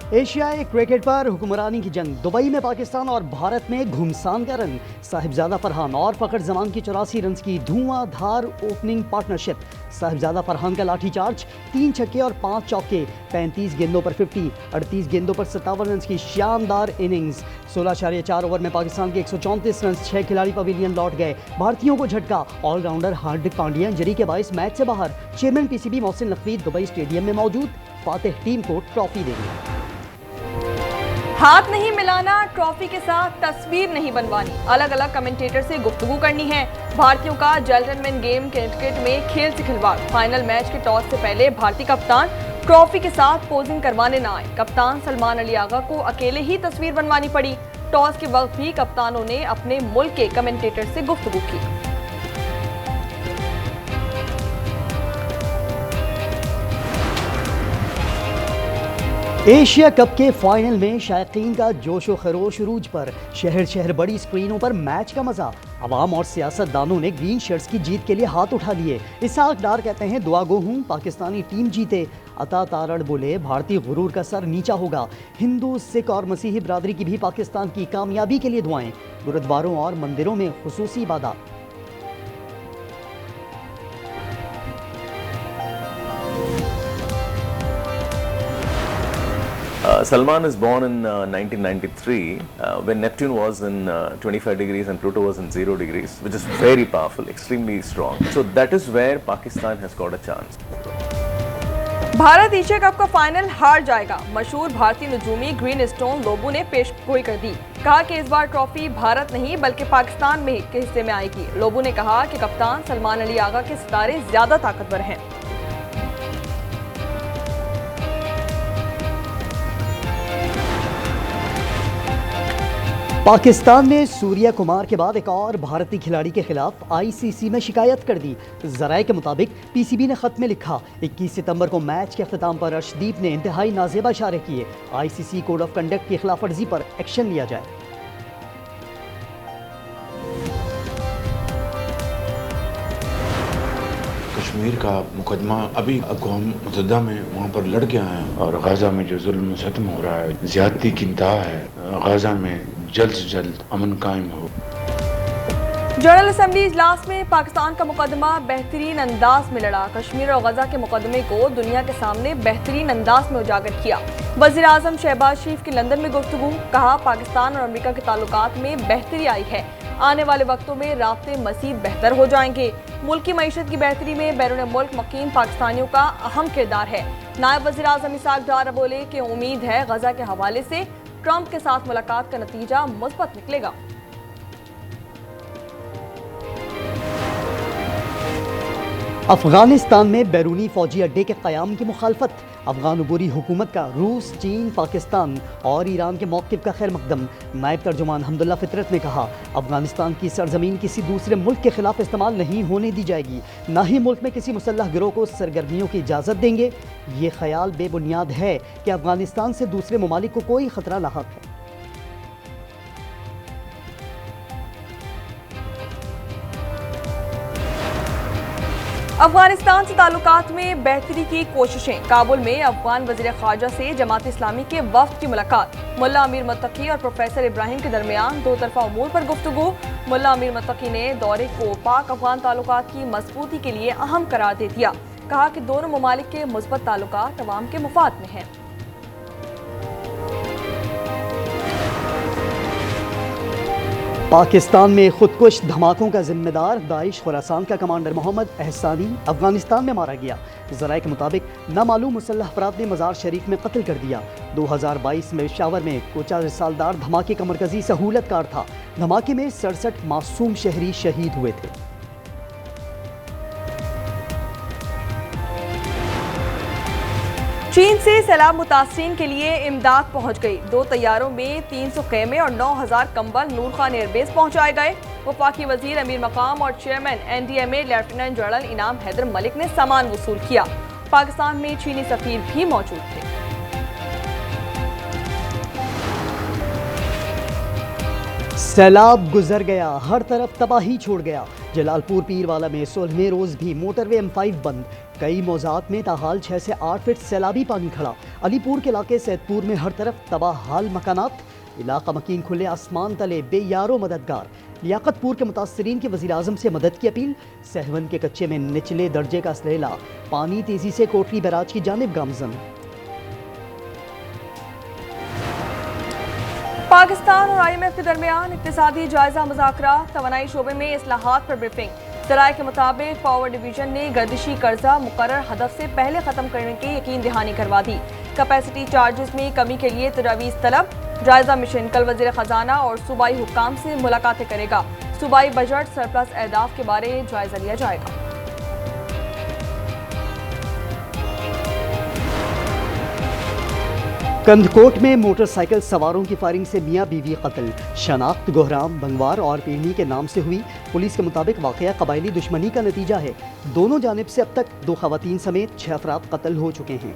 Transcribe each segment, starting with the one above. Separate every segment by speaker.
Speaker 1: एशियाई क्रिकेट पर हुक्मरानी की जंग, दुबई में पाकिस्तान और भारत में घुमसान का रंग। साहिबजादा फरहान और फखर जमान की 84 रन की धुआंधार ओपनिंग पार्टनरशिप। साहिबजादा फरहान का लाठीचार्ज, 3 छक्के और 5 चौके। 35 गेंदों पर 50, 38 गेंदों पर 57 रन की शानदार इनिंग्स। 16.4 ओवर में पाकिस्तान के 134 रन, 6 खिलाड़ी पवेलियन लौट गए। भारतीयों को झटका, ऑलराउंडर हार्दिक पांड्या इंजरी के बायस मैच से बाहर। Chairman PCB Mohsin Naqvi Dubai stadium में मौजूद, फातेह टीम को ट्रॉफी देंगे।
Speaker 2: हाथ नहीं मिलाना, ट्रॉफी के साथ तस्वीर नहीं बनवानी, अलग अलग कमेंटेटर से गुफ्तगू करनी है। भारतीयों का जेंटलमैन गेम क्रिकेट में खेल से खिलवाड़। फाइनल मैच के टॉस से पहले भारतीय कप्तान ट्रॉफी के साथ पोजिंग करवाने न आए। कप्तान सलमान अली आगा को अकेले ही तस्वीर बनवानी पड़ी। टॉस के वक्त भी कप्तानों ने अपने मुल्क के कमेंटेटर से गुफ्तगू की।
Speaker 1: एशिया कप के फाइनल में शायकीन का जोशो खरोश उरूज पर। शहर शहर बड़ी स्क्रीनों पर मैच का मजा। अवाम और सियासतदानों ने ग्रीन शर्ट्स की जीत के लिए हाथ उठा लिए। इसहाक डार कहते हैं दुआ गो हूँ पाकिस्तानी टीम जीते। अता तारड़ बोले भारतीय गुरूर का सर नीचा होगा। हिंदू, सिख और मसीही बरादरी की भी पाकिस्तान की कामयाबी के लिए दुआएं। गुरुद्वारों और मंदिरों में खुसूसी इबादत।
Speaker 3: Salman is born in 1993 when Neptune was in 25 degrees and Pluto was in 0 degrees, which is very powerful, extremely strong. So that is where Pakistan has got a chance.
Speaker 2: Bharat Asia cup का final हार जाएगा। मशहूर भारतीय नजूमी green stone Lobo ने पेशगोई कर दी। कहा कि इस बार ट्रॉफी भारत नहीं बल्कि पाकिस्तान में के हिस्से में आएगी। लोबो ने कहा कि कप्तान सलमान अली आगा के सितारे ज्यादा ताकतवर हैं।
Speaker 1: पाकिस्तान ने सूर्या कुमार के बाद एक और भारतीय खिलाड़ी के खिलाफ आईसीसी में शिकायत कर दी। जराये के मुताबिक पीसीबी ने खत में लिखा, 21 सितंबर को मैच के अख्ताम पर अर्शदीप ने इंतहाई नाजेबा इशारे किए। आईसीसी कोड ऑफ कंडक्ट की खिलाफ वर्जी पर एक्शन लिया जाए।
Speaker 4: कश्मीर का मुकदमा अभी अक़वाम मुत्तहिदा में वहाँ पर लड़ के आए हैं और गाज़ा में जो जुल्म सितम हो रहा है, ज़्यादती की इंतहा है। गाज़ा में जल्द से जल्द अमन कायम हो।
Speaker 2: जनरल असेंबली इजलास में पाकिस्तान का मुकदमा बेहतरीन अंदाज में लड़ा। कश्मीर और गजा के मुकदमे को दुनिया के सामने बेहतरीन अंदाज में उजागर किया। वज़ीर आज़म शहबाज शरीफ की लंदन में गुफ्तगू। कहा पाकिस्तान और अमेरिका के ताल्लुकात में बेहतरी आई है। आने वाले वक्तों में राब्ते मज़ीद बेहतर हो जाएंगे। मुल्क की मईशत की बेहतरी में बैरून मुल्क मकीन पाकिस्तानियों का अहम किरदार है। नायब वज़ीर आज़म इसहाक डार बोले कि उम्मीद है गजा के हवाले से ट्रंप के साथ मुलाकात का नतीजा मुस्बत निकलेगा।
Speaker 1: अफगानिस्तान में बैरूनी फौजी अड्डे के क़याम की मुखालफत। अफगान अबूरी हुकूमत का रूस, चीन, पाकिस्तान और ईरान के मौक़िफ़ का खैर मकदम। नायब तर्जुमान हमदुल्ला फितरत ने कहा, अफगानिस्तान की सरजमीन किसी दूसरे मुल्क के खिलाफ इस्तेमाल नहीं होने दी जाएगी। ना ही मुल्क में किसी मुसल्लह गिरोह को सरगर्मियों की इजाज़त देंगे। ये ख्याल बेबुनियाद है कि अफगानिस्तान से दूसरे ममालिक को कोई ख़तरा लाहक है।
Speaker 2: अफगानिस्तान से ताल्लुकात में बेहतरी की कोशिशें। काबुल में अफगान वज़ीर ख़ारजा से जमात इस्लामी के वफ़द की मुलाकात। मुल्ला अमीर मुत्तकी और प्रोफेसर इब्राहिम के दरमियान दो तरफा उमूर पर गुफ्तगू। मुल्ला अमीर मुत्तकी ने दौरे को पाक अफगान ताल्लुकात की मजबूती के लिए अहम करार दे दिया। कहा कि दोनों ममालिक के मुस्बत ताल्लुकात अवाम के मुफाद में हैं।
Speaker 1: पाकिस्तान में खुदकुश धमाकों का जिम्मेदार दाइश खुरासान का कमांडर मोहम्मद एहसानी अफगानिस्तान में मारा गया। ज़राए के मुताबिक नामालूम मुसल्लह अफराद ने मज़ार शरीफ में कत्ल कर दिया। 2022 में पेशावर में कोचा रिसालदार धमाके का मरकजी सहूलतकार था। धमाके में 67 मासूम शहरी शहीद हुए थे।
Speaker 2: चीन से सैलाब मुतासरीन के लिए इमदाद पहुंच गई। 2 तैयारों में 300 खेमे और 9000 कंबल नूर खान एयरबेस पहुंचाए गए। वफाकी वजीर अमीर मकाम और चेयरमैन NDMA लेफ्टिनेंट जनरल इनाम हैदर मलिक ने सामान वसूल किया। पाकिस्तान में चीनी सफीर भी मौजूद थे।
Speaker 1: सैलाब गुजर गया, हर तरफ तबाही छोड़ गया। जलालपुर पीरवाला में 16वें रोज भी मोटरवे M5 बंद। कई मौजात में ताहाल 6 से 8 फीट सैलाबी पानी खड़ा। अलीपुर के इलाके सैदपुर में हर तरफ तबाह हाल मकानात। इलाका मकीन खुले आसमान तले बेयारो मददगार। लियाकतपुर के मुतासरीन की वज़ीर आज़म से मदद की अपील। सहवन के कच्चे में निचले दर्जे का सैलाब, पानी तेजी से कोटली बैराज की जानिब गामजन।
Speaker 2: पाकिस्तान और IMF के दरमियान इक्तिसादी जायजा मुज़ाकरा, तवानाई शोबे में इस्लाहात पर ब्रीफिंग। ज़राए के मुताबिक पावर डिवीजन ने गर्दिशी कर्जा मुकर्रर हदफ से पहले ख़त्म करने की यकीन दहानी करवा दी। कैपेसिटी चार्जेस में कमी के लिए तजावीज़ तलब। जायजा मिशन कल वज़ीर ख़जाना और सूबाई हुक्काम से मुलाकातें करेगा। सूबाई बजट सरप्लस अहदाफ के बारे जायजा लिया जाएगा।
Speaker 1: कंदकोट में मोटरसाइकिल सवारों की फायरिंग से मियां बीवी कत्ल। शनाख्त गोहराम, बंगवार और पीढ़ी के नाम से हुई। पुलिस के मुताबिक वाकया कबायली दुश्मनी का नतीजा है। दोनों जानिब से अब तक 2 खवातीन समेत 6 अफराद कत्ल हो चुके हैं।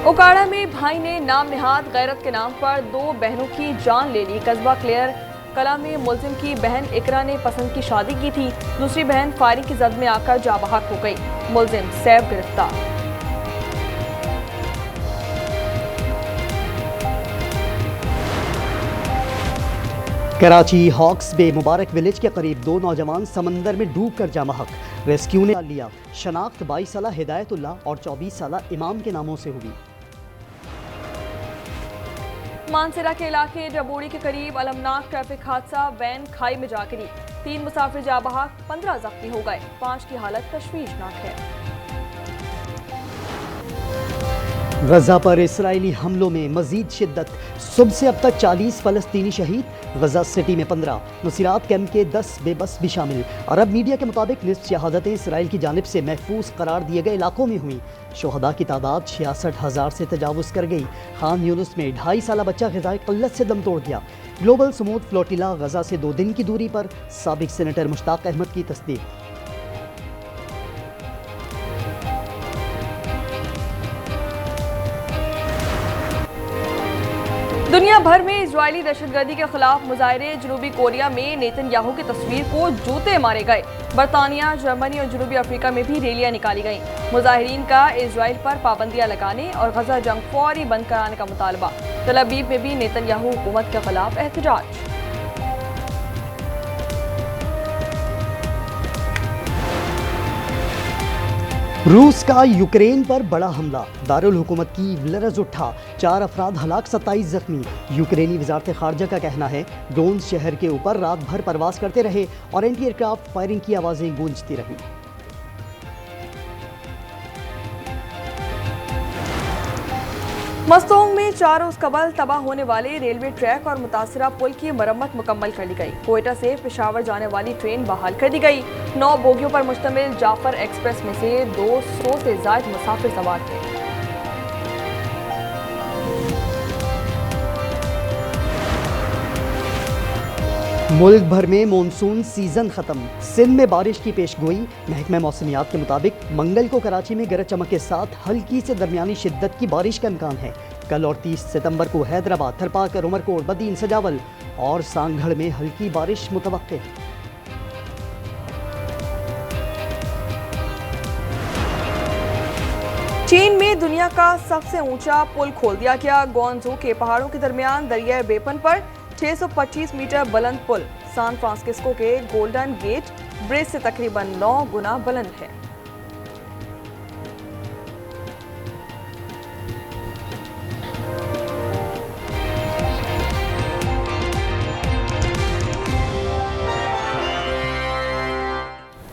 Speaker 2: ओकाड़ा में भाई ने नाम निहाद गैरत के नाम पर 2 बहनों की जान ले ली। कस्बा क्लियर कला में मुलजिम की बहन इकरा ने पसंद की शादी की थी। दूसरी बहन फायरिंग की जद में आकर जाबहक हो गई। मुलजिम सैफ गिरफ्तार।
Speaker 1: कराची हॉक्स बे मुबारक विलेज के करीब 2 नौजवान समंदर में डूबकर जामहक। रेस्क्यू ने लिया। शनाख्त 22 साला हिदायतुल्लाह और 24 साला इमाम के नामों से हुई।
Speaker 2: मानसरा के इलाके डबोड़ी के करीब अलमनाक ट्रैफिक हादसा, वैन खाई में जा गिरी। 3 मुसाफिर जाबहक, 15 जख्मी हो गए। 5 की हालत तशवीशनाक है।
Speaker 1: गजा पर इसराइली हमलों में मजीद शिद्दत। सुबह से अब तक 40 फलस्तीनी शहीद। गजा सिटी में 15, नुसीरात कैंप के 10 बेबस भी शामिल। अरब मीडिया के मुताबिक निस्फ शहादतें इसराइल की जानिब से महफूज करार दिए गए इलाकों में हुई। शोहदा की तादाद 66,000 से तजावुज़ कर गई। खान यूनुस में 2.5 साला बच्चा ग़िज़ाई क़िल्लत से दम तोड़ दिया। ग्लोबल समूद फ्लोटिला गजा से 2 दिन की दूरी पर। साबिक सेनेटर मुश्ताक अहमद की तस्दीक।
Speaker 2: दुनिया भर में इजरायली दहशतगर्दी के खिलाफ मुजाहरे। जनूबी कोरिया में नेतन्याहू की तस्वीर को जूते मारे गए। बरतानिया, जर्मनी और जनूबी अफ्रीका में भी रैलियां निकाली गईं। मुजाहिरीन का इजराइल पर पाबंदियां लगाने और गजा जंग फौरी बंद कराने का मुतालबा। तल अवीव में भी नेतन्याहू हुकूमत के खिलाफ एहतजाज।
Speaker 1: रूस का यूक्रेन पर बड़ा हमला। दारुल हुकूमत की लरज उठा। 4 अफराद हलाक, 27 जख्मी। यूक्रेनी वजारत खारजा का कहना है ड्रोन शहर के ऊपर रात भर परवास करते रहे और एंटी एयरक्राफ्ट फायरिंग की आवाजें गूंजती रही।
Speaker 2: मस्तोंग में 4 रोज कबल तबाह होने वाले रेलवे ट्रैक और मुतासरा पुल की मरम्मत मुकम्मल कर ली गई। कोयटा से पेशावर जाने वाली ट्रेन बहाल कर दी गई। 9 बोगियों पर मुश्तमिल जाफर एक्सप्रेस में से 200 से ज्यादा मुसाफिर सवार थे।
Speaker 1: मुल्क भर में मॉनसून सीजन खत्म। सिंध में बारिश की पेशगोई। महकमा मौसमियात के मुताबिक मंगल को कराची में गरज चमक के साथ हल्की से दरमियानी शिद्दत की बारिश का इम्कान है। कल और 30 सितंबर को हैदराबाद, थरपाकर, उमरकोट, बदीन, सजावल और सांगढ़ में हल्की बारिश मुतवक्के है।
Speaker 2: चीन में दुनिया का सबसे ऊंचा पुल खोल दिया गया। ग्वांगझू के पहाड़ों के दरमियान दरिया बेपन पर 625 मीटर बुलंद पुल। सैन फ्रांसिस्को के गोल्डन गेट ब्रिज से तकरीबन 9 गुना बुलंद है।